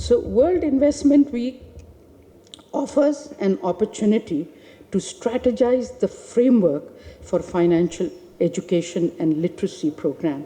So World Investment Week offers an opportunity to strategize the framework for financial education and literacy program.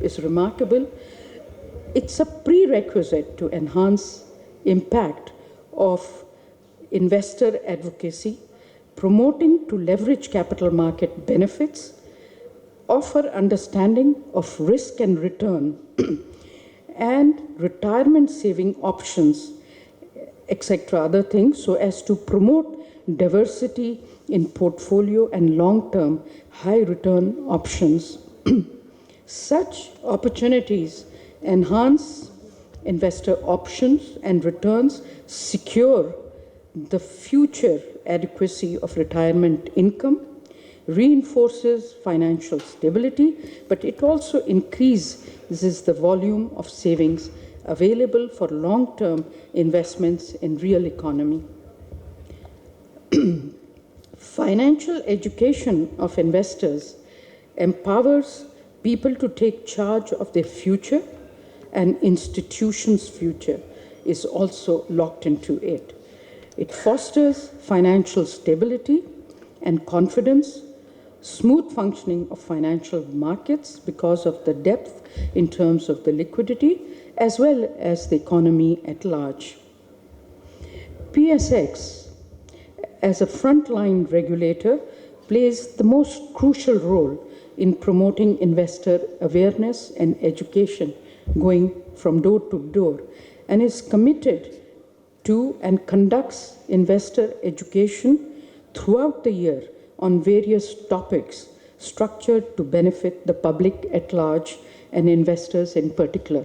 is remarkable. It's a prerequisite to enhance impact of investor advocacy, promoting to leverage capital market benefits, offer understanding of risk and return, and retirement saving options, etc., other things, so as to promote diversity in portfolio and long-term high return options. Such opportunities enhance investor options and returns, secure the future adequacy of retirement income, reinforces financial stability, but it also increases the volume of savings available for long-term investments in real economy. Financial education of investors empowers people to take charge of their future, and institutions' future is also locked into it. It fosters financial stability and confidence, smooth functioning of financial markets because of the depth in terms of the liquidity, as well as the economy at large. PSX, as a frontline regulator, plays the most crucial role in promoting investor awareness and education going from door to door, and is committed to and conducts investor education throughout the year on various topics structured to benefit the public at large and investors in particular.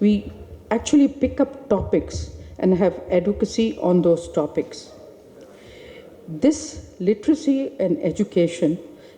We actually pick up topics and have advocacy on those topics. This literacy and education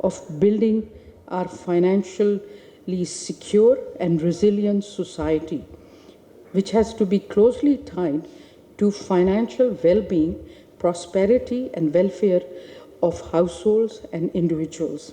of building our financially secure and resilient society, which has to be closely tied to financial well-being, prosperity and welfare of households and individuals.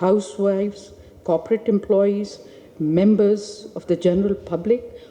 housewives, corporate employees, members of the general public,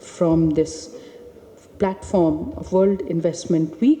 from this platform of World Investment Week.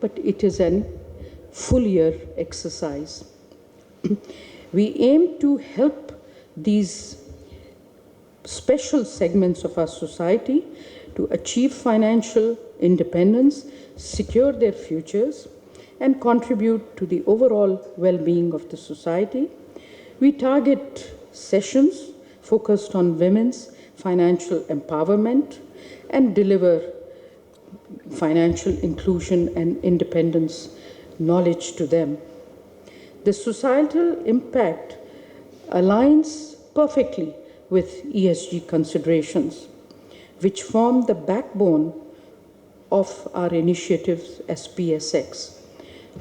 but it is a full year exercise. We aim to help these special segments of our society to achieve financial independence, secure their futures, and contribute to the overall well-being of the society. We target sessions focused on women's financial empowerment and deliver financial inclusion and independence knowledge to them. The societal impact aligns perfectly with ESG considerations, which form the backbone of our initiatives as PSX.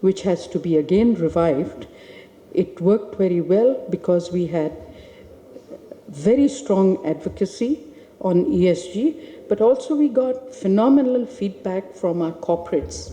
which has to be again revived. It worked very well because we had very strong advocacy on ESG, but also we got phenomenal feedback from our corporates.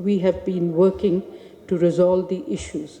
we have been working to resolve the issues.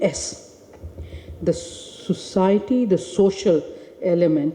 S, the society, the social element,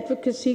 advocacy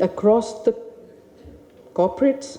across the corporates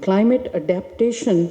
climate adaptation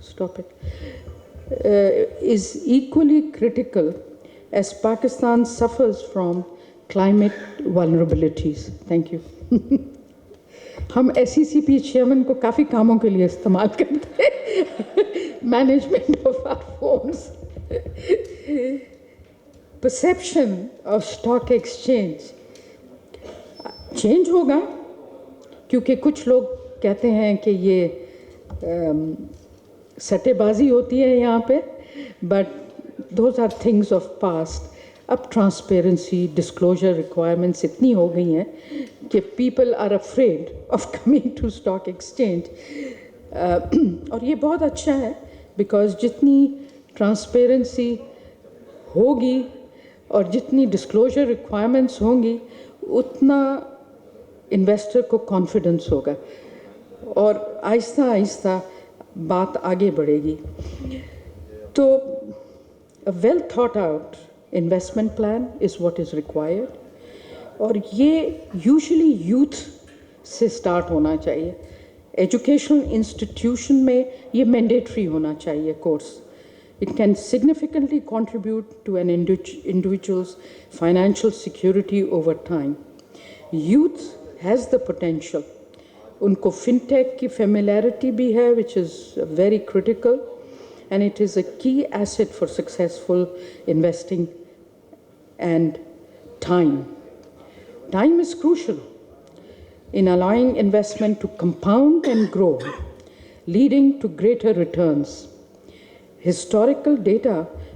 stop it, is equally critical as Pakistan suffers from climate vulnerabilities. Thank you. ہم SECP chairman کو کافی کاموں کے لیے استعمال کرتے ہیں. Management of our funds. Perception of stock exchange change ہوگا کیونکہ کچھ لوگ کہتے ہیں کہ یہ سٹے بازی ہوتی ہے یہاں پہ, but those are things of past. اب ٹرانسپیرنسی ڈسکلوجر ریکوائرمنٹس اتنی ہو گئی ہیں کہ people are afraid of coming to stock exchange. اور یہ بہت اچھا ہے بیکاز جتنی ٹرانسپیرنسی ہوگی اور جتنی ڈسکلوجر ریکوائرمنٹس ہوں گی اتنا انویسٹر کو کانفیڈنس ہوگا اور آہستہ آہستہ بات آگے بڑھے گی. تو well thought out investment plan is what is required, اور یہ یوزلی یوتھ سے اسٹارٹ ہونا چاہیے. ایجوکیشنل انسٹیٹیوشن میں یہ مینڈیٹری ہونا چاہیے course. It can significantly contribute to an individual's financial security over time. Youth has the potential. Unko fintech ki familiarity bhi hai, which is very critical, and it is a key asset for successful investing. And time. Time is crucial in allowing investment to compound and grow, leading to greater returns. Historical data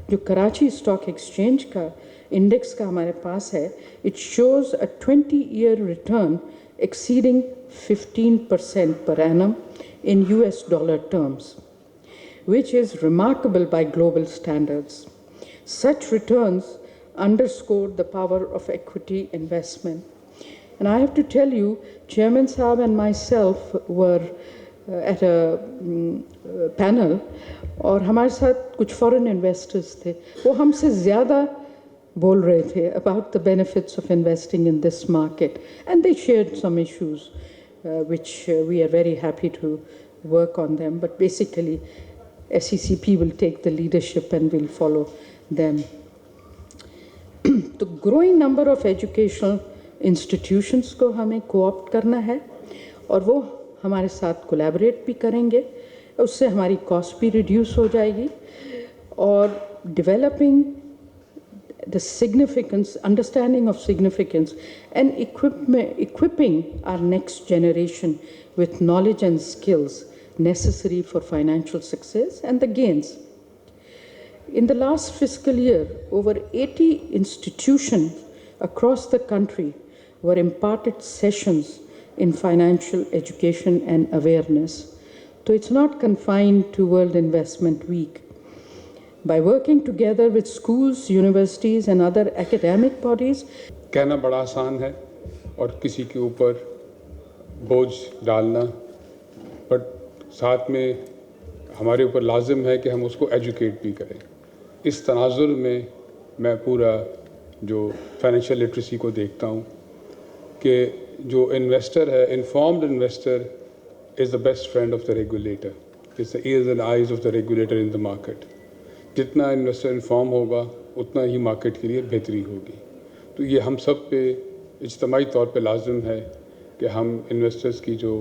جو Karachi stock exchange کا index کا ہمارے پاس ہے, it shows a 20-year return exceeding 15% per annum in US dollar terms, which is remarkable by global standards. Such returns underscore the power of equity investment. And I have to tell you, Chairman Saab and myself were at a panel, اور ہمارے ساتھ کچھ فورن investors تھے. وہ ہم سے زیادہ بول رہے تھے about the benefits of investing in this market, and they shared some issues which we are very happy to work on them, but basically SECP will take the leadership and will follow them. تو growing number of educational institutions کو ہمیں کوآپٹ کرنا ہے, اور وہ ہمارے ساتھ collaborate بھی کریں گے. اس سے ہماری کاسٹ بھی ریڈیوس ہو جائے گی, اور developing the significance, understanding of significance and equipping our next generation with knowledge and skills necessary for financial success and the gains. In the last fiscal year, over 80 institutions across the country were imparted sessions in financial education and awareness. So it's not confined to World Investment Week. By working together with schools, universities and other academic bodies. کہنا بڑا آسان ہے اور کسی کے اوپر بوجھ ڈالنا, بٹ ساتھ میں ہمارے اوپر لازم ہے کہ ہم اس کو ایجوکیٹ بھی کریں. اس تناظر میں میں پورا جو فائنینشیل لٹریسی کو دیکھتا ہوں کہ جو انویسٹر ہے, informed investor is the best friend of the regulator. It's the ears and eyes of the regulator in the market. جتنا انویسٹر انفارم ہوگا اتنا ہی مارکیٹ کے لیے بہتری ہوگی. تو یہ ہم سب پہ اجتماعی طور پہ لازم ہے کہ ہم انویسٹرز کی جو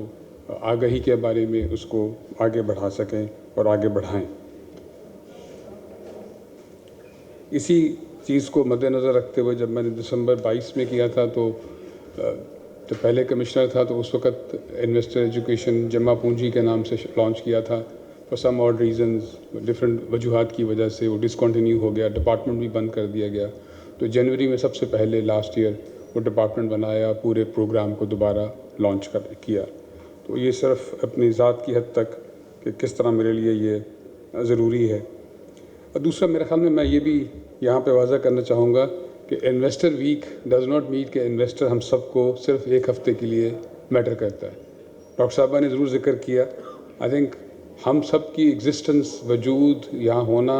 آگاہی کے بارے میں اس کو آگے بڑھا سکیں اور آگے بڑھائیں. اسی چیز کو مد نظر رکھتے ہوئے جب میں نے دسمبر 22 میں کیا تھا تو پہلے کمشنر تھا, تو اس وقت انویسٹر ایجوکیشن جمع پونجی کے نام سے لانچ کیا تھا. For some odd reasons, different وجوہات کی وجہ سے وہ ڈسکنٹینیو ہو گیا, ڈپارٹمنٹ بھی بند کر دیا گیا. تو جنوری میں سب سے پہلے لاسٹ ایئر وہ ڈپارٹمنٹ بنایا, پورے پروگرام کو دوبارہ لانچ کیا. تو یہ صرف اپنی ذات کی حد تک کہ کس طرح میرے لیے یہ ضروری ہے. اور دوسرا میرے خیال میں یہ بھی یہاں پہ واضح کرنا چاہوں گا کہ investor week does not mean کہ انویسٹر ہم سب کو صرف ایک ہفتے کے لیے میٹر کرتا ہے. ڈاکٹر صاحبہ نے ضرور ذکر کیا, آئی تھنک ہم سب کی ایگزسٹنس, وجود, یہاں ہونا,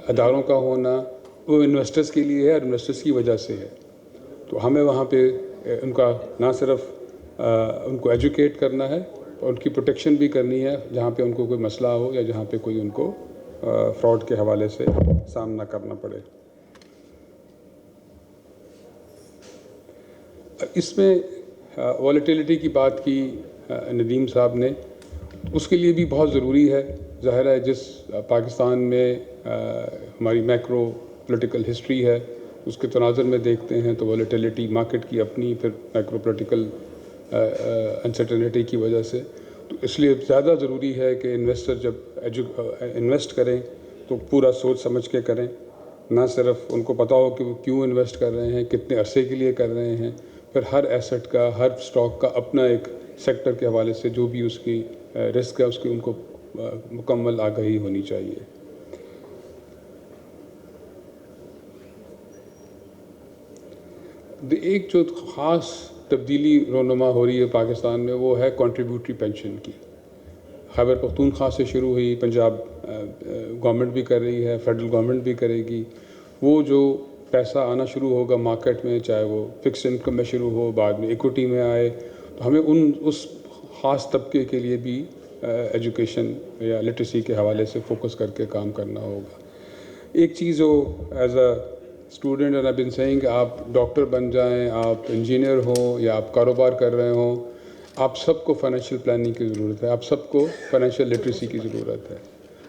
اداروں کا ہونا, وہ انویسٹرز کے لیے ہے اور انویسٹرز کی وجہ سے ہے. تو ہمیں وہاں پہ ان کا نہ صرف ان کو ایجوکیٹ کرنا ہے, اور ان کی پروٹیکشن بھی کرنی ہے جہاں پہ ان کو کوئی مسئلہ ہو یا جہاں پہ کوئی ان کو فراڈ کے حوالے سے سامنا کرنا پڑے. اس میں والیٹیلیٹی کی بات کی ندیم صاحب نے، اس کے لیے بھی بہت ضروری ہے. ظاہر ہے جس پاکستان میں ہماری میکرو پولیٹیکل ہسٹری ہے اس کے تناظر میں دیکھتے ہیں تو والیٹیلیٹی مارکیٹ کی اپنی، پھر میکرو پولیٹیکل انسرٹنٹی کی وجہ سے، تو اس لیے زیادہ ضروری ہے کہ انویسٹر جب انویسٹ کریں تو پورا سوچ سمجھ کے کریں، نہ صرف ان کو پتہ ہو کہ وہ کیوں انویسٹ کر رہے ہیں، کتنے عرصے کے لیے کر رہے ہیں، پھر ہر ایسٹ کا، ہر اسٹاک کا اپنا ایک سیکٹر کے حوالے سے جو بھی اس کی رسک ہے اس کی ان کو مکمل آگاہی ہونی چاہیے. ایک جو خاص تبدیلی رونما ہو رہی ہے پاکستان میں وہ ہے کنٹریبیوٹری پینشن کی. خیبر پختونخوا سے شروع ہوئی، پنجاب گورنمنٹ بھی کر رہی ہے، فیڈرل گورنمنٹ بھی کرے گی. وہ جو پیسہ آنا شروع ہوگا مارکیٹ میں، چاہے وہ فکس انکم میں شروع ہو، بعد میں ایکوٹی میں آئے، تو ہمیں اس خاص طبقے کے لیے بھی ایجوکیشن یا لٹریسی کے حوالے سے فوکس کر کے کام کرنا ہوگا. ایک چیز جو as a student and I been seeing کہ آپ ڈاکٹر بن جائیں، آپ انجینئر ہوں یا آپ کاروبار کر رہے ہوں، آپ سب کو فائنینشیل پلاننگ کی ضرورت ہے، آپ سب کو فائنینشیل لٹریسی کی ضرورت ہے.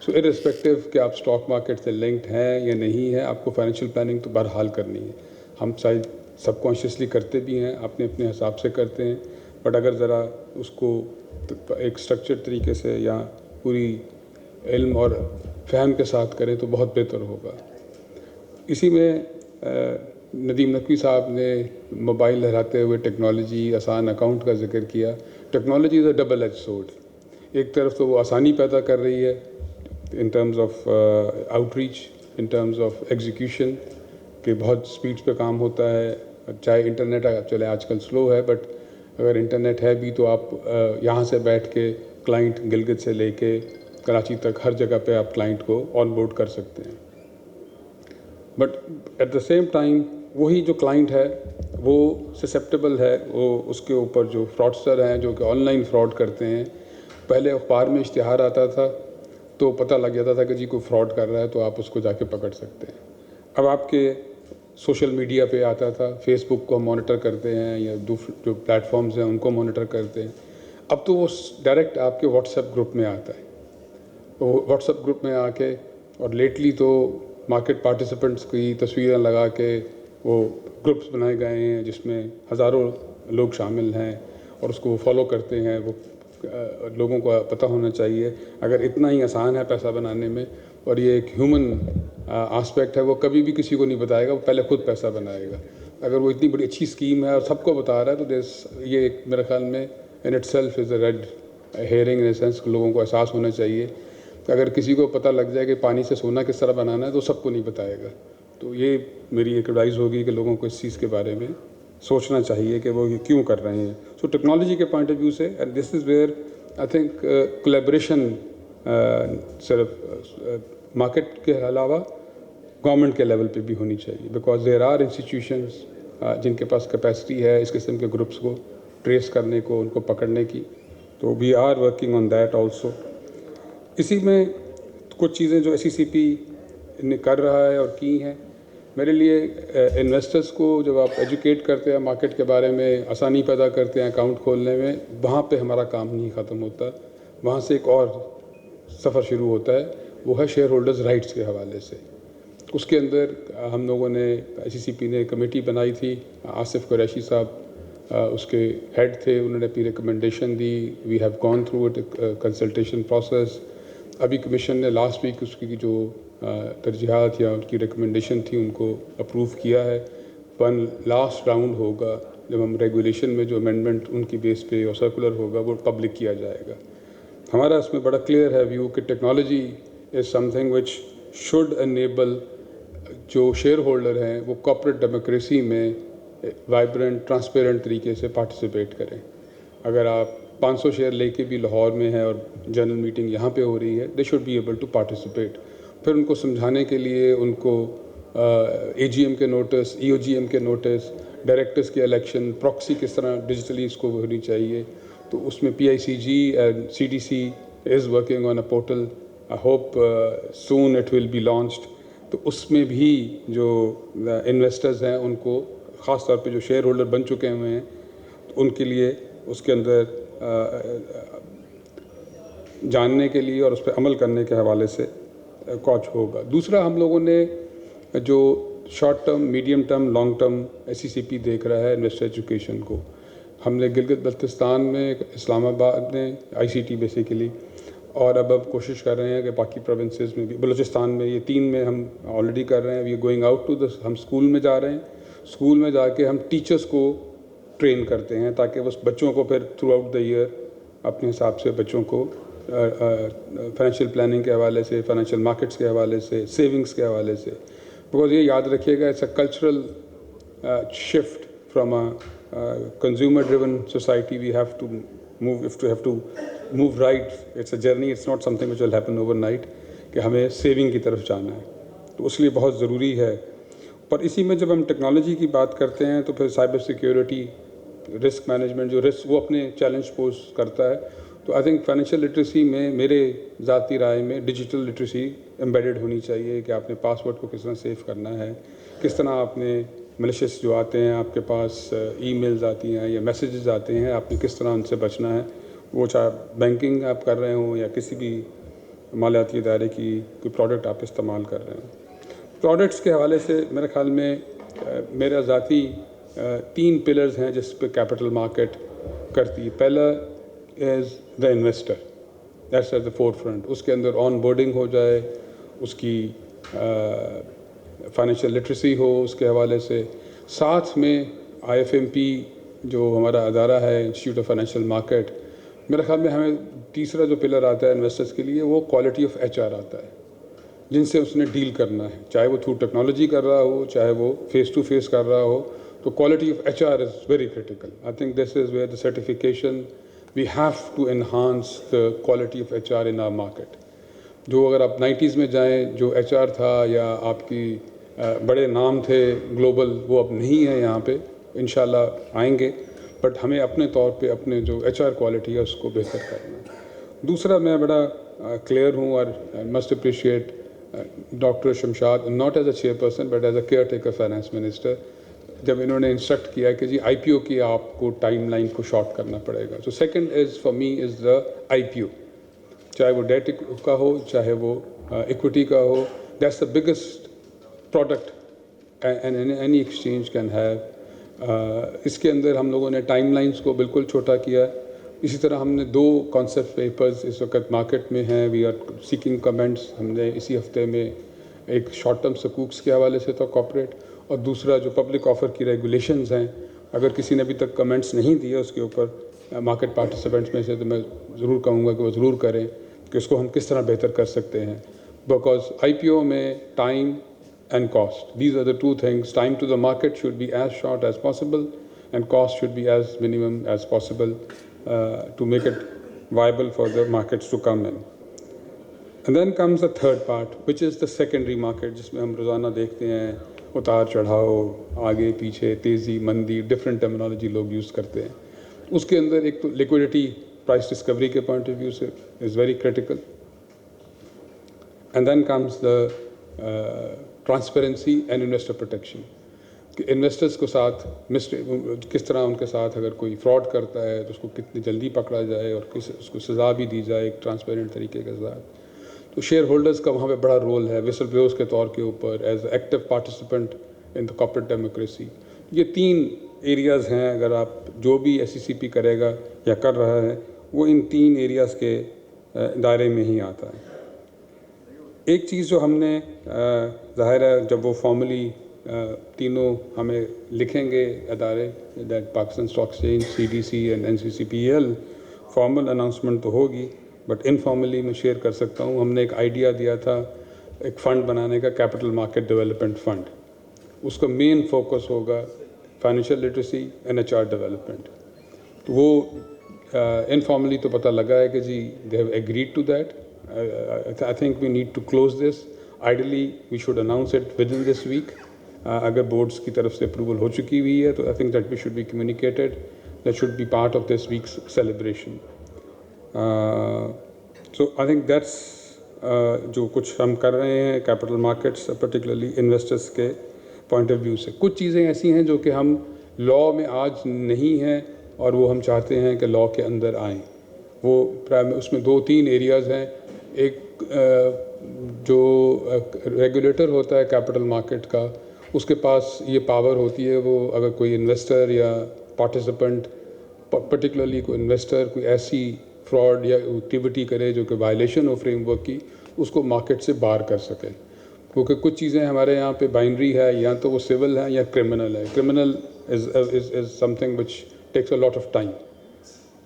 سو ارسپیکٹو کہ آپ اسٹاک مارکیٹ سے لنکڈ ہیں یا نہیں ہیں، آپ کو فائنینشیل پلاننگ تو بہرحال کرنی ہے. ہم شاید سب کانشیسلی کرتے بھی ہیں، اپنے اپنے حساب سے کرتے ہیں، بٹ اگر ذرا اس کو ایک اسٹرکچرڈ طریقے سے یا پوری علم اور فہم کے ساتھ کریں تو بہت بہتر ہوگا. اسی میں ندیم نقوی صاحب نے موبائل لہراتے ہوئے ٹیکنالوجی، آسان اکاؤنٹ کا ذکر کیا. Technology is a double edge sword. ایک طرف تو وہ آسانی پیدا کر رہی ہے in terms of outreach, in terms of execution, کہ بہت سپیڈ پہ کام ہوتا ہے. چاہے انٹرنیٹ چلے آج کل سلو ہے، بٹ اگر انٹرنیٹ ہے بھی تو آپ یہاں سے بیٹھ کے کلائنٹ گلگت سے لے کے کراچی تک ہر جگہ پہ آپ کلائنٹ کو آن بورڈ کر سکتے ہیں. But at the same time وہی جو کلائنٹ ہے وہ سسیپٹیبل ہے، وہ اس کے اوپر جو فراڈسٹر ہیں جو کہ آن لائن فراڈ کرتے ہیں. پہلے اخبار میں اشتہار آتا تھا تو پتہ لگ جاتا تھا کہ جی کوئی فراڈ کر رہا ہے تو آپ اس کو جا کے پکڑ سکتے ہیں. اب آپ کے سوشل میڈیا پہ آتا تھا، فیس بک کو ہم مانیٹر کرتے ہیں یا جو پلیٹ فارمز ہیں ان کو مانیٹر کرتے ہیں. اب تو وہ ڈائریکٹ آپ کے واٹس ایپ گروپ میں آتا ہے. وہ واٹس ایپ گروپ میں آ کے، اور لیٹلی تو مارکیٹ پارٹیسپنٹس کی تصویریں لگا کے وہ گروپس بنائے گئے ہیں جس میں ہزاروں لوگ شامل ہیں اور اس کو وہ فالو کرتے ہیں. وہ لوگوں کو پتہ ہونا چاہیے اگر اتنا ہی آسان ہے پیسہ بنانے میں اور یہ ایک ہیومن آسپیکٹ ہے، وہ کبھی بھی کسی کو نہیں بتائے گا، وہ پہلے خود پیسہ بنائے گا. اگر وہ اتنی بڑی اچھی اسکیم ہے اور سب کو بتا رہا ہے تو یہ ایک میرے خیال میں in itself is a red herring, in a sense لوگوں کو احساس ہونا چاہیے کہ اگر کسی کو پتہ لگ جائے کہ پانی سے سونا کس طرح بنانا ہے تو سب کو نہیں بتائے گا. تو یہ میری ایک ایڈوائز ہوگی کہ لوگوں کو اس چیز کے بارے میں سوچنا چاہیے کہ وہ یہ کیوں کر رہے ہیں. سو ٹیکنالوجی کے پوائنٹ آف ویو سے and this is where I think collaboration صرف مارکیٹ کے علاوہ گورنمنٹ کے لیول پہ بھی ہونی چاہیے، بیکاز دیر آر انسٹیٹیوشنز جن کے پاس کیپیسٹی ہے اس قسم کے گروپس کو ٹریس کرنے کو، ان کو پکڑنے کی. تو we are working on that also. اسی میں کچھ چیزیں جو SECP نے کر رہا ہے اور کی ہیں. میرے لیے انویسٹرز کو جب آپ ایجوکیٹ کرتے ہیں مارکیٹ کے بارے میں، آسانی پیدا کرتے ہیں اکاؤنٹ کھولنے میں، وہاں پہ ہمارا کام نہیں ختم ہوتا. وہاں سے ایک اور سفر شروع ہوتا ہے، وہ ہے شیئر ہولڈرز رائٹس کے حوالے سے. اس کے اندر ہم لوگوں نے SECP نے کمیٹی بنائی تھی، آصف قریشی صاحب اس کے ہیڈ تھے، انہوں نے اپنی ریکمنڈیشن دی. We have gone through it consultation process. ابھی کمیشن نے لاسٹ ویک اس کی جو ترجیحات یا ان کی ریکمنڈیشن تھی ان کو اپروو کیا ہے. ون لاسٹ راؤنڈ ہوگا جب ہم ریگولیشن میں جو امینڈمنٹ ان کی بیس پہ اور سرکولر ہوگا وہ پبلک کیا جائے گا. ہمارا اس میں بڑا کلیئر ہے ویو کہ technology is something which should enable جو شیئر ہولڈر ہیں وہ کارپوریٹ ڈیموکریسی میں وائبرنٹ ٹرانسپیرنٹ طریقے سے پارٹیسپیٹ کریں. اگر آپ 500 شیئر لے کے بھی لاہور میں ہیں اور جنرل میٹنگ یہاں پہ ہو رہی ہے، they should be able to participate. پھر ان کو سمجھانے کے لیے ان کو AGM کے نوٹس، EOGM کے نوٹس، ڈائریکٹرز کے الیکشن، پراکسی کس طرح ڈیجیٹلی اس کو ہونی چاہیے. تو اس میں PICG and CDC is working on a portal. I hope soon it will be launched. تو اس میں بھی جو انویسٹرز ہیں ان کو، خاص طور پہ جو شیئر ہولڈر بن چکے ہوئے ہیں، ان کے لیے اس کے اندر جاننے کے لیے اور اس پہ عمل کرنے کے حوالے سے کچھ ہوگا. دوسرا ہم لوگوں نے جو short term, medium term, long term SCCP دیکھ رہا ہے انویسٹر ایجوکیشن کو, ہم نے گلگت بلتستان میں, اسلام آباد میں ICT بیسیکلی, اور اب کوشش کر رہے ہیں کہ باقی پروونسز میں بھی, بلوچستان میں, یہ 3 میں ہم آلریڈی کر رہے ہیں. We are going out to ہم اسکول میں جا رہے ہیں, اسکول میں جا کے ہم ٹیچرس کو ٹرین کرتے ہیں تاکہ وہ بچوں کو پھر تھرو آؤٹ دا ایئر اپنے حساب سے بچوں کو فائنینشیل پلاننگ کے حوالے سے, فائنینشیل مارکیٹس کے حوالے سے, سیونگس کے حوالے سے. بیکاز یہ یاد رکھیے گا, it's a cultural shift from a consumer driven society. We have to move, if to have to move right, it's a journey, it's not something which will happen overnight, کہ ہمیں saving کی طرف جانا ہے. تو اس لیے بہت ضروری ہے. پر اسی میں جب ہم ٹیکنالوجی کی بات کرتے ہیں تو پھر سائبر سیکیورٹی, رسک مینجمنٹ, جو رسک وہ اپنے چیلنج پوز کرتا ہے. تو آئی تھنک فائنینشیل لٹریسی میں میرے ذاتی رائے میں ڈیجیٹل لٹریسی ایمبیڈڈ ہونی چاہیے, کہ آپ نے پاسورڈ کو کس طرح سیو کرنا ہے, کس طرح آپ نے ملیشیس جو آتے ہیں آپ کے پاس, ای میلز آتی ہیں یا میسیجز آتے ہیں, آپ نے کس طرح ان سے بچنا ہے, وہ چاہے بینکنگ آپ کر رہے ہوں یا کسی بھی مالیاتی ادارے کی کوئی پروڈکٹ آپ استعمال کر رہے ہوں. پروڈکٹس کے حوالے سے میرے خیال میں میرا ذاتی 3 پلرز ہیں جس پہ کیپٹل مارکیٹ کرتی ہے. پہلا is the investor, that's at the forefront. اس کے اندر آن بورڈنگ ہو جائے, اس کی فائنینشیل لٹریسی ہو اس کے حوالے سے. ساتھ میں IFMP جو ہمارا ادارہ ہے, انسٹیٹیوٹ آف فائنینشیل مارکیٹ, میرے خیال میں ہمیں تیسرا جو پلر آتا ہے انویسٹرس کے لیے وہ کوالٹی آف HR آتا ہے, جن سے اس نے ڈیل کرنا ہے, چاہے وہ تھرو ٹیکنالوجی کر رہا ہو, چاہے وہ فیس ٹو فیس کر رہا ہو. تو quality of HR is very critical. I think this is where the certification we have to enhance the quality of HR in our market. جو اگر آپ 90s میں جائیں, جو HR تھا یا آپ کی بڑے نام تھے گلوبل, وہ اب نہیں ہیں یہاں پہ, انشاءاللہ آئیں گے, بٹ ہمیں اپنے طور پہ اپنے جو HR کوالٹی ہے اس کو بہتر کرنا ہے. دوسرا میں بڑا کلیئر ہوں اور must appreciate doctor Shamshad, not as a chairperson but as a care taker finance minister, جب انہوں نے انسٹرکٹ کیا کہ جی IPO کی آپ کو ٹائم لائن کو شارٹ کرنا پڑے گا. تو second is for me is the IPO, چاہے وہ ڈیٹ کا ہو چاہے وہ ایکوٹی کا ہو. That's the biggest product any exchange can have. اس کے اندر ہم لوگوں نے ٹائم لائنس کو بالکل چھوٹا کیا. اسی طرح ہم نے 2 کانسیپٹ پیپرز اس وقت مارکیٹ میں ہیں, وی آر سیکنگ کمنٹس. ہم نے اسی ہفتے میں ایک شارٹ ٹرم سکوکس کے حوالے سے تھا کارپوریٹ, اور دوسرا جو پبلک آفر کی ریگولیشنز ہیں, اگر کسی نے ابھی تک کمنٹس نہیں دیے اس کے اوپر مارکیٹ پارٹیسپینٹس میں سے, تو میں ضرور کہوں گا کہ وہ ضرور کریں کہ اس کو ہم کس طرح بہتر کر سکتے ہیں. بیکاز IPO میں time and cost, these are the 2 things. Time to the market should be as short as possible and cost should be as minimum as possible to make it viable for the markets to come in. And then comes the third part, which is the secondary market, جس میں ہم روزانہ دیکھتے ہیں اتار چڑھاؤ, آگے پیچھے, تیزی مندی, ڈفرینٹ ٹرمینالوجی لوگ یوز کرتے ہیں. اس کے اندر ایک تو لیکوڈیٹی پرائس ڈسکوری کے پوائنٹ آف ویو سے is very critical. And then comes the transparency and investor protection, کہ انویسٹرس کو ساتھ کس طرح ان کے ساتھ اگر کوئی فراڈ کرتا ہے تو اس کو کتنی جلدی پکڑا جائے اور اس کو سزا بھی دی جائے ایک ٹرانسپیرنٹ طریقے کے ساتھ. تو شیئر ہولڈرز کا وہاں پہ بڑا رول ہے, وسل بلوئرز کے طور کے اوپر, as active participant in the corporate democracy. یہ 3 ایریاز ہیں, اگر آپ جو بھی SCCP کرے گا یا کر رہا ہے وہ ان 3 ایریاز کے دائرے میں ہی آتا ہے. ایک چیز جو ہم نے ظاہر ہے جب وہ فارملی تینوں ہمیں لکھیں گے ادارے, that Pakistan stock exchange, CDC and NCCPL, formal announcement تو ہوگی, بٹ انفارملی میں شیئر کر سکتا ہوں. ہم نے ایک آئیڈیا دیا تھا ایک فنڈ بنانے کا, کیپٹل مارکیٹ ڈیولپمنٹ فنڈ. اس کا مین فوکس ہوگا financial literacy and HR development. تو وہ انفارملی تو پتہ لگا ہے کہ جی they have agreed to that. I think we need to close this. Ideally we should announce it within this week. اگر بورڈس کی طرف سے اپروول ہو چکی ہوئی ہے تو I think that we should be communicated, that should be part of this week's celebration. So I think that's جو کچھ ہم کر رہے ہیں کیپٹل مارکیٹس پرٹیکولرلی انویسٹرس کے پوائنٹ آف ویو سے. کچھ چیزیں ایسی ہیں جو کہ ہم لا میں آج نہیں ہیں اور وہ ہم چاہتے ہیں کہ لا کے اندر آئیں. وہ اس میں 2-3 ایریاز ہیں. ایک جو ریگولیٹر ہوتا ہے کیپٹل مارکیٹ کا, اس کے پاس یہ پاور ہوتی ہے, وہ اگر کوئی انویسٹر یا پارٹیسپینٹ, پرٹیکولرلی کوئی انویسٹر کوئی ایسی فراڈ یا ایکٹیویٹی کرے جو کہ وائلیشن ہو فریم ورک کی, اس کو مارکیٹ سے باہر کر سکے. کیونکہ کچھ چیزیں ہمارے یہاں پہ بائنری ہے, یا تو وہ سول ہے یا کرمنل ہے. Criminal is something which takes a lot of time.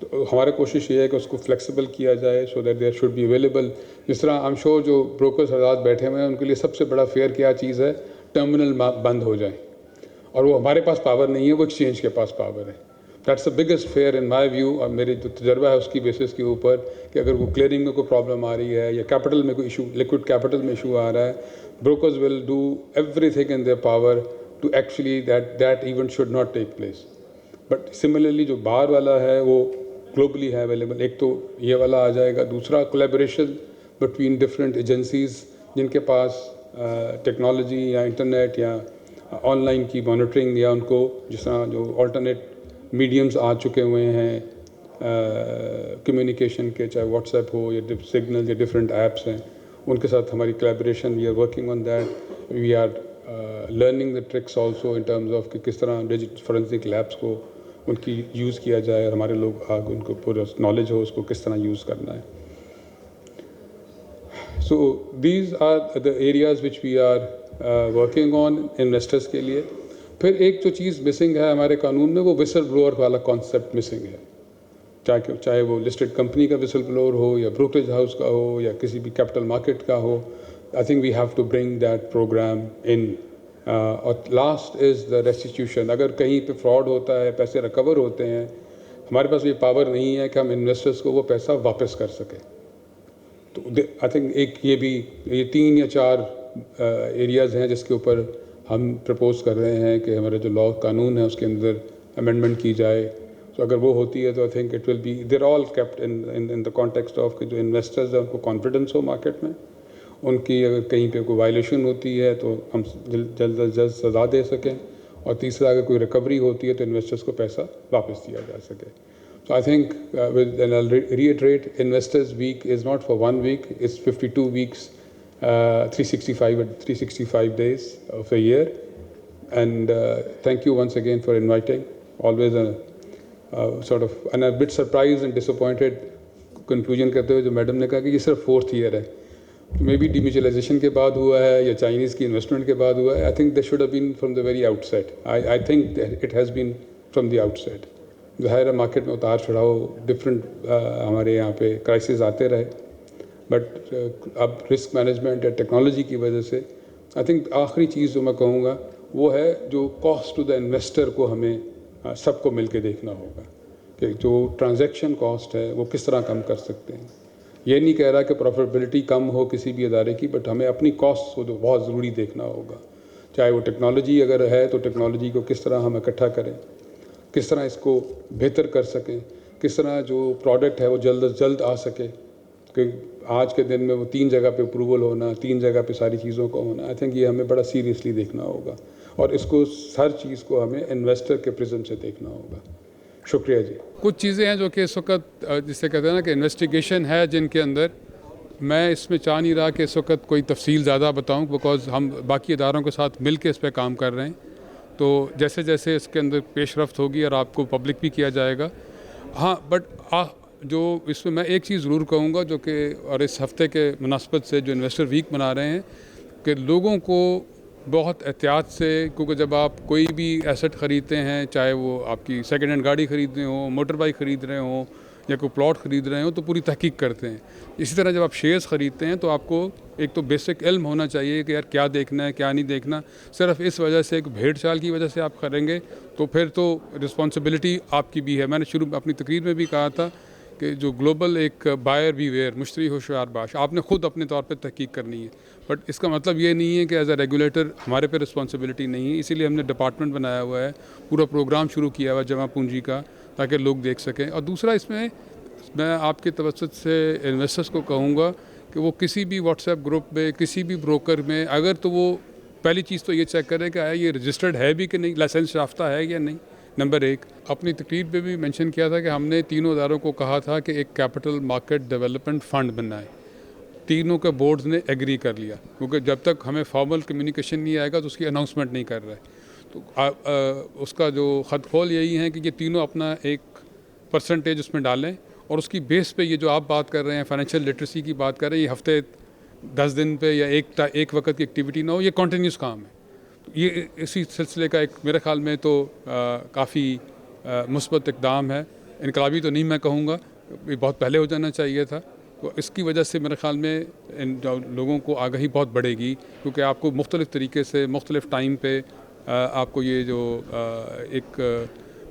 تو ہماری کوشش یہ ہے کہ اس کو فلیکسیبل کیا جائے so that there should be available. جس طرح آئی ایم شیور جو بروکرز حضرات بیٹھے ہوئے ہیں ان کے لیے سب سے بڑا فیئر کیا چیز ہے, ٹرمینل بند ہو جائیں, اور وہ ہمارے پاس پاور نہیں ہے, وہ ایکسچینج کے پاس پاور ہے. That's the biggest fear in my view, اور میری جو تجربہ ہے اس کی بیسس کے اوپر, کہ اگر وہ کلیئرنگ میں کوئی پرابلم آ رہی ہے یا کیپٹل میں کوئی ایشو, لیکوڈ کیپٹل میں ایشو آ رہا ہے, brokers will do everything in their power to actually that event should not take place. But similarly جو باہر والا ہے وہ globally ہے available. ایک تو یہ والا آ جائے گا. دوسرا collaboration between different agencies جن کے پاس ٹیکنالوجی یا انٹرنیٹ یا آن لائن کی مانیٹرنگ, یا ان کو جس طرح جو آلٹرنیٹ میڈیمز آ چکے ہوئے ہیں کمیونیکیشن کے, چاہے واٹس ایپ ہو یا سگنل یا ڈفرینٹ ایپس ہیں, ان کے ساتھ ہماری collaboration, we are working on that. We are learning the tricks also in terms of کہ کس طرح فورینسک لیبس کو ان کی یوز کیا جائے, اور ہمارے لوگ ان کو پورا نالج ہو اس کو کس طرح یوز کرنا ہے. So these are the areas which we are working on investors کے لیے. پھر ایک جو چیز مسنگ ہے ہمارے قانون میں, وہ وسل بلوور والا کانسیپٹ مسنگ ہے. چاہے وہ لسٹڈ کمپنی کا وسل بلوور ہو, یا بروکریج ہاؤس کا ہو, یا کسی بھی کیپٹل مارکیٹ کا ہو. I think we have to bring that program in. اور لاسٹ از دا ریسٹیٹیوشن. اگر کہیں پہ فراڈ ہوتا ہے, پیسے ریکور ہوتے ہیں, ہمارے پاس یہ پاور نہیں ہے کہ ہم انویسٹرس کو وہ پیسہ واپس کر سکیں. تو آئی تھنک ایک یہ بھی, یہ 3 یا 4 ایریاز ہیں جس کے اوپر ہم پرپوز کر رہے ہیں کہ ہمارے جو لا قانون ہے اس کے اندر امینڈمنٹ کی جائے. تو اگر وہ ہوتی ہے تو I think it will be, they're all kept in the context of کہ جو انویسٹرز ہیں ان کو کانفیڈنس ہو مارکیٹ میں, ان کی اگر کہیں پہ کوئی وائلیشن ہوتی ہے تو ہم جلد از جلد سزا دے سکیں, اور تیسرا اگر کوئی ریکوری ہوتی ہے تو انویسٹرز کو پیسہ واپس دیا جا سکے. So I think and I'll reiterate, Investors Week is not for 1 week, it's 52 weeks, 365 days of a year. And thank you once again for inviting. Always sort of, and I'm a bit surprised and disappointed conclusion کرتے ہوئے جو madam نے کہا کہ یہ صرف 4th year ہے. May be ڈیمیوچلائزیشن کے بعد ہوا ہے یا چائنیز کی انویسٹمنٹ کے بعد ہوا ہے. I think that should have been from the very outset. I think it has been from the outset. ظاہر ہے مارکیٹ میں اتار چڑھاؤ ڈفرینٹ ہمارے یہاں پہ کرائسز آتے رہے, بٹ اب رسک مینجمنٹ یا ٹیکنالوجی کی وجہ سے آئی تھنک آخری چیز جو میں کہوں گا وہ ہے جو کاسٹ ٹو دا انویسٹر کو ہمیں سب کو مل کے دیکھنا ہوگا کہ جو ٹرانزیکشن کاسٹ ہے وہ کس طرح کم کر سکتے ہیں. یہ نہیں کہہ رہا کہ پروفیٹیبلٹی کم ہو کسی بھی ادارے کی, بٹ ہمیں اپنی کاسٹ کو جو بہت ضروری دیکھنا ہوگا. چاہے وہ ٹیکنالوجی اگر ہے تو ٹیکنالوجی کو کس طرح ہم اکٹھا کریں, کس طرح اس کو بہتر کر سکیں, کس طرح جو پروڈکٹ ہے وہ جلد از جلد آ سکے. کہ آج کے دن میں وہ 3 جگہ پہ اپروول ہونا, 3 جگہ پہ ساری چیزوں کو ہونا, آئی تھنک یہ ہمیں بڑا سیریسلی دیکھنا ہوگا, اور اس کو ہر چیز کو ہمیں انویسٹر کے پرزم سے دیکھنا ہوگا. شکریہ جی. کچھ چیزیں ہیں جو کہ اس وقت جسے کہتے ہیں نا کہ انویسٹیگیشن ہے جن کے اندر میں اس میں چاہ نہیں رہا کہ اس وقت کوئی تفصیل زیادہ بتاؤں, بیکاز ہم باقی اداروں کے ساتھ مل کے اس پہ کام کر رہے ہیں. تو جیسے جیسے اس کے اندر پیش رفت ہوگی اور آپ کو پبلک بھی کیا جائے گا. ہاں بٹ جو اس میں ایک چیز ضرور کہوں گا جو کہ, اور اس ہفتے کے مناسبت سے جو انویسٹر ویک منا رہے ہیں, کہ لوگوں کو بہت احتیاط سے, کیونکہ جب آپ کوئی بھی ایسٹ خریدتے ہیں, چاہے وہ آپ کی سیکنڈ ہینڈ گاڑی خرید رہے ہوں, موٹر بائک خرید رہے ہوں, یا کوئی پلاٹ خرید رہے ہوں, تو پوری تحقیق کرتے ہیں. اسی طرح جب آپ شیئرز خریدتے ہیں تو آپ کو ایک تو بیسک علم ہونا چاہیے کہ یار کیا دیکھنا ہے کیا نہیں دیکھنا. صرف اس وجہ سے ایک بھیڑ چال کی وجہ سے آپ کریں گے تو پھر تو رسپانسبلٹی آپ کی بھی ہے. میں نے شروع میں اپنی تقریر میں بھی کہا تھا کہ جو گلوبل ایک بائر بی ویئر, مشتری ہوشیار باش, آپ نے خود اپنے طور پہ تحقیق کرنی ہے. بٹ اس کا مطلب یہ نہیں ہے کہ ایز اے ریگولیٹر ہمارے پہ رسپانسبلٹی نہیں ہے. اسی لیے ہم نے ڈپارٹمنٹ بنایا ہوا ہے, پورا پروگرام شروع کیا ہوا ہے جمع پونجی کا, تاکہ لوگ دیکھ سکیں. اور دوسرا اس میں آپ کے توسط سے انویسٹرس کو کہوں گا کہ وہ کسی بھی واٹس ایپ گروپ میں, کسی بھی بروکر میں, اگر تو وہ پہلی چیز تو یہ چیک کرے کہ یہ رجسٹرڈ ہے بھی کہ نہیں, لائسنس یافتہ ہے یا نہیں. نمبر ایک، اپنی تقریر پہ بھی منشن کیا تھا کہ ہم نے تینوں اداروں کو کہا تھا کہ ایک کیپٹل مارکیٹ ڈیولپمنٹ فنڈ بننا ہے. تینوں کے بورڈز نے ایگری کر لیا، کیونکہ جب تک ہمیں فارمل کمیونیکیشن نہیں آئے گا تو اس کی اناؤنسمنٹ نہیں کر رہا ہے. تو اس کا جو خط خول یہی ہے کہ یہ تینوں اپنا ایک پرسنٹیج اس میں ڈالیں، اور اس کی بیس پہ یہ جو آپ بات کر رہے ہیں فائنینشیل لٹریسی کی بات کر رہے ہیں، یہ ہفتے 10 دن پہ یا ایک وقت کی ایکٹیویٹی نہ ہو، یہ کنٹینیوس کام ہے. یہ اسی سلسلے کا ایک میرے خیال میں تو کافی مثبت اقدام ہے. انقلابی تو نہیں میں کہوں گا، یہ بہت پہلے ہو جانا چاہیے تھا. تو اس کی وجہ سے میرے خیال میں ان لوگوں کو آگاہی بہت بڑھے گی، کیونکہ آپ کو مختلف طریقے سے مختلف ٹائم پہ آپ کو یہ جو ایک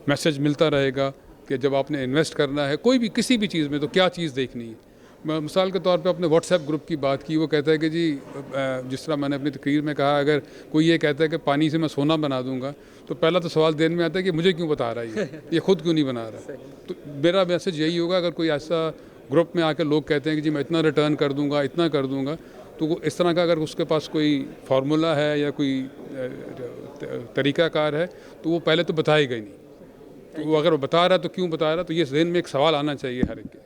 میسج ملتا رہے گا کہ جب آپ نے انویسٹ کرنا ہے کوئی بھی کسی بھی چیز میں تو کیا چیز دیکھنی ہے. میں مثال کے طور پہ اپنے واٹس ایپ گروپ کی بات کی، وہ کہتا ہے کہ جی جس طرح میں نے اپنی تقریر میں کہا، اگر کوئی یہ کہتا ہے کہ پانی سے میں سونا بنا دوں گا تو پہلا تو سوال ذہن میں آتا ہے کہ مجھے کیوں بتا رہا ہے یہ خود کیوں نہیں بنا رہا. تو میرا میسج یہی ہوگا، اگر کوئی ایسا گروپ میں آ کے لوگ کہتے ہیں کہ جی میں اتنا ریٹرن کر دوں گا، اتنا کر دوں گا، تو وہ اس طرح کا اگر اس کے پاس کوئی فارمولا ہے یا کوئی طریقہ کار ہے تو وہ پہلے تو بتائے گا ہی نہیں. تو وہ اگر وہ بتا رہا ہے تو کیوں بتا رہا ہے، تو یہ ذہن میں ایک سوال آنا چاہیے ہر ایک کے.